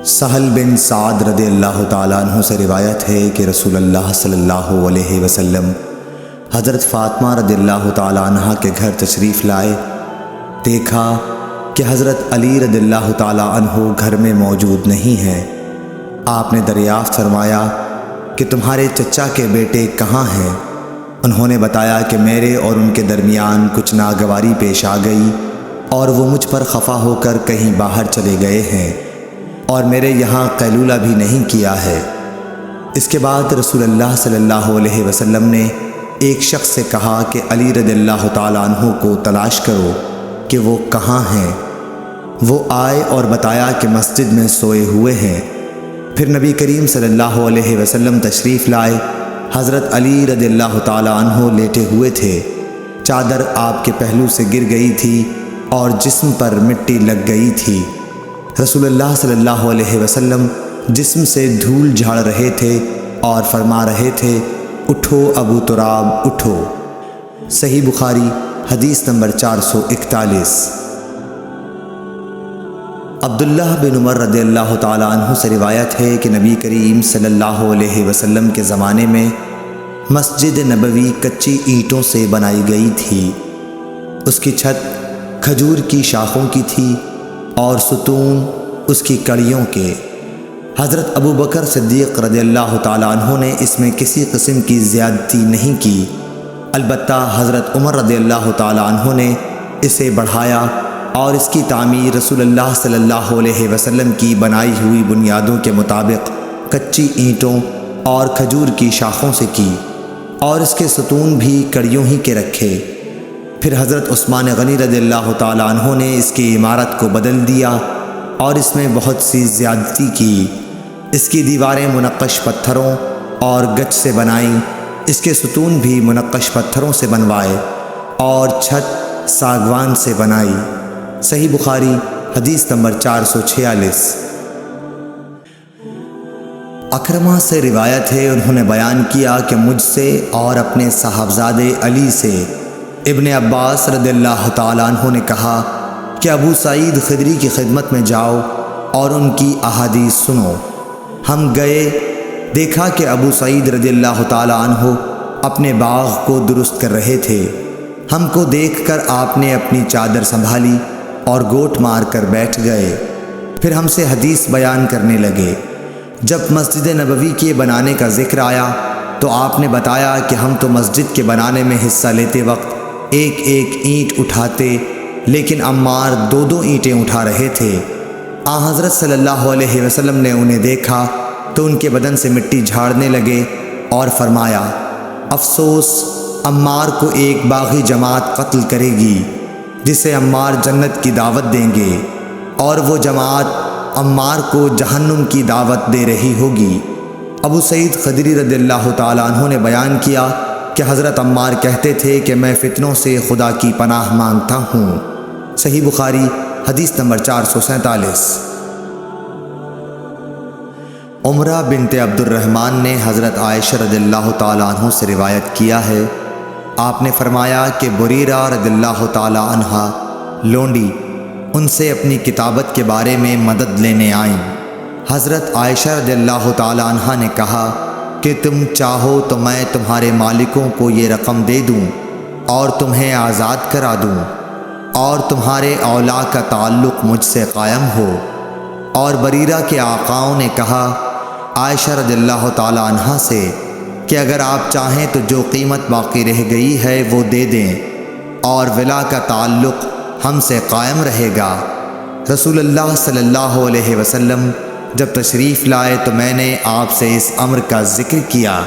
سہل بن سعد رضی اللہ تعالیٰ عنہ سے روایت ہے کہ رسول اللہ صلی اللہ علیہ وسلم حضرت فاطمہ رضی اللہ تعالیٰ عنہ کے گھر تشریف لائے۔ دیکھا کہ حضرت علی رضی اللہ تعالیٰ عنہ گھر میں موجود نہیں ہیں۔ آپ نے دریافت فرمایا کہ تمہارے چچا کے بیٹے کہاں ہیں؟ انہوں نے بتایا کہ میرے اور ان کے درمیان کچھ ناگواری پیش آ گئی اور وہ مجھ پر خفا ہو کر کہیں باہر چلے گئے ہیں اور میرے یہاں قیلولہ بھی نہیں کیا ہے۔ اس کے بعد رسول اللہ صلی اللہ علیہ وسلم نے ایک شخص سے کہا کہ علی رضی اللہ تعالیٰ عنہ کو تلاش کرو کہ وہ کہاں ہیں۔ وہ آئے اور بتایا کہ مسجد میں سوئے ہوئے ہیں۔ پھر نبی کریم صلی اللہ علیہ وسلم تشریف لائے۔ حضرت علی رضی اللہ تعالیٰ عنہ لیٹے ہوئے تھے۔ چادر آپ کے پہلو سے گر گئی تھی اور جسم پر مٹی لگ گئی تھی۔ رسول اللہ صلی اللہ علیہ وسلم جسم سے دھول جھاڑ رہے تھے اور فرما رہے تھے، اٹھو ابو تراب اٹھو۔ صحیح بخاری حدیث نمبر 441۔ عبداللہ بن عمر رضی اللہ تعالیٰ عنہ سے روایت ہے کہ نبی کریم صلی اللہ علیہ وسلم کے زمانے میں مسجد نبوی کچی اینٹوں سے بنائی گئی تھی۔ اس کی چھت کھجور کی شاخوں کی تھی اور ستون اس کی کڑیوں کے۔ حضرت ابو بکر صدیق رضی اللہ تعالیٰ عنہ نے اس میں کسی قسم کی زیادتی نہیں کی، البتہ حضرت عمر رضی اللہ تعالیٰ عنہ نے اسے بڑھایا اور اس کی تعمیر رسول اللہ صلی اللہ علیہ وسلم کی بنائی ہوئی بنیادوں کے مطابق کچی اینٹوں اور کھجور کی شاخوں سے کی اور اس کے ستون بھی کڑیوں ہی کے رکھے۔ پھر حضرت عثمان غنی رضی اللہ تعالیٰ عنہ نے اس کی عمارت کو بدل دیا اور اس میں بہت سی زیادتی کی۔ اس کی دیواریں منقش پتھروں اور گچ سے بنائیں، اس کے ستون بھی منقش پتھروں سے بنوائے اور چھت ساگوان سے بنائی۔ صحیح بخاری حدیث نمبر 446۔ اکرمہ سے روایت ہے، انہوں نے بیان کیا کہ مجھ سے اور اپنے صاحبزادے علی سے ابن عباس رضی اللہ تعالیٰ عنہ نے کہا کہ ابو سعید خدری کی خدمت میں جاؤ اور ان کی احادیث سنو۔ ہم گئے، دیکھا کہ ابو سعید رضی اللہ تعالیٰ عنہ اپنے باغ کو درست کر رہے تھے۔ ہم کو دیکھ کر آپ نے اپنی چادر سنبھالی اور گوٹ مار کر بیٹھ گئے۔ پھر ہم سے حدیث بیان کرنے لگے۔ جب مسجد نبوی کے بنانے کا ذکر آیا تو آپ نے بتایا کہ ہم تو مسجد کے بنانے میں حصہ لیتے وقت ایک ایک اینٹ اٹھاتے، لیکن عمار دو دو اینٹیں اٹھا رہے تھے۔ حضرت صلی اللہ علیہ وسلم نے انہیں دیکھا تو ان کے بدن سے مٹی جھاڑنے لگے اور فرمایا، افسوس عمار کو ایک باغی جماعت قتل کرے گی جسے عمار جنت کی دعوت دیں گے، اور وہ جماعت عمار کو جہنم کی دعوت دے رہی ہوگی۔ ابو سعید خدری رضی اللہ تعالیٰ عنہ نے بیان کیا کہ حضرت عمار کہتے تھے کہ میں فتنوں سے خدا کی پناہ مانگتا ہوں۔ صحیح بخاری حدیث نمبر 447۔ عمرہ بنت عبد الرحمن نے حضرت عائشہ رضی اللہ تعالیٰ عنہ سے روایت کیا ہے، آپ نے فرمایا کہ بریرہ رضی اللہ تعالیٰ عنہ لونڈی ان سے اپنی کتابت کے بارے میں مدد لینے آئیں۔ حضرت عائشہ رضی اللہ تعالیٰ عنہ نے کہا کہ تم چاہو تو میں تمہارے مالکوں کو یہ رقم دے دوں اور تمہیں آزاد کرا دوں اور تمہارے اولا کا تعلق مجھ سے قائم ہو۔ اور بریرہ کے آقاؤں نے کہا عائشہ رضی اللہ تعالیٰ عنہ سے کہ اگر آپ چاہیں تو جو قیمت باقی رہ گئی ہے وہ دے دیں اور ولا کا تعلق ہم سے قائم رہے گا۔ رسول اللہ صلی اللہ علیہ وسلم جب تشریف لائے تو میں نے آپ سے اس امر کا ذکر کیا۔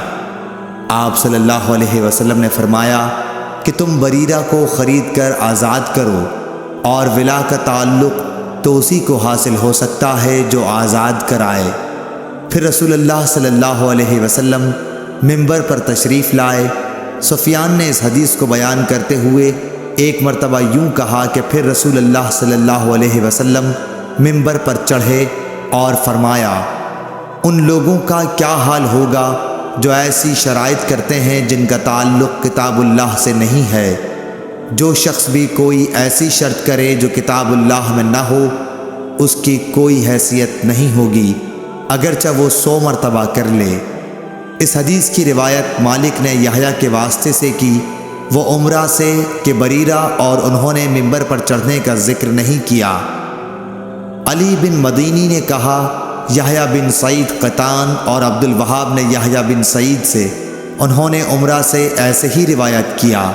آپ صلی اللہ علیہ وسلم نے فرمایا کہ تم بریرہ کو خرید کر آزاد کرو، اور ولا کا تعلق تو اسی کو حاصل ہو سکتا ہے جو آزاد کرائے۔ پھر رسول اللہ صلی اللہ علیہ وسلم منبر پر تشریف لائے۔ سفیان نے اس حدیث کو بیان کرتے ہوئے ایک مرتبہ یوں کہا کہ پھر رسول اللہ صلی اللہ علیہ وسلم منبر پر چڑھے اور فرمایا، ان لوگوں کا کیا حال ہوگا جو ایسی شرائط کرتے ہیں جن کا تعلق کتاب اللہ سے نہیں ہے۔ جو شخص بھی کوئی ایسی شرط کرے جو کتاب اللہ میں نہ ہو اس کی کوئی حیثیت نہیں ہوگی اگرچہ وہ 100 مرتبہ کر لے۔ اس حدیث کی روایت مالک نے یحییٰ کے واسطے سے کی، وہ عمرہ سے کہ بریرہ اور انہوں نے ممبر پر چڑھنے کا ذکر نہیں کیا۔ علی بن مدینی نے کہا یحییٰ بن سعید قطان اور عبد الوہاب نے یحییٰ بن سعید سے، انہوں نے عمرہ سے ایسے ہی روایت کیا،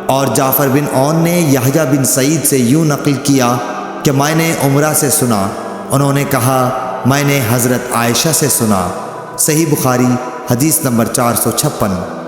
اور جعفر بن عون نے یحییٰ بن سعید سے یوں نقل کیا کہ میں نے عمرہ سے سنا، انہوں نے کہا میں نے حضرت عائشہ سے سنا۔ صحیح بخاری حدیث نمبر 456۔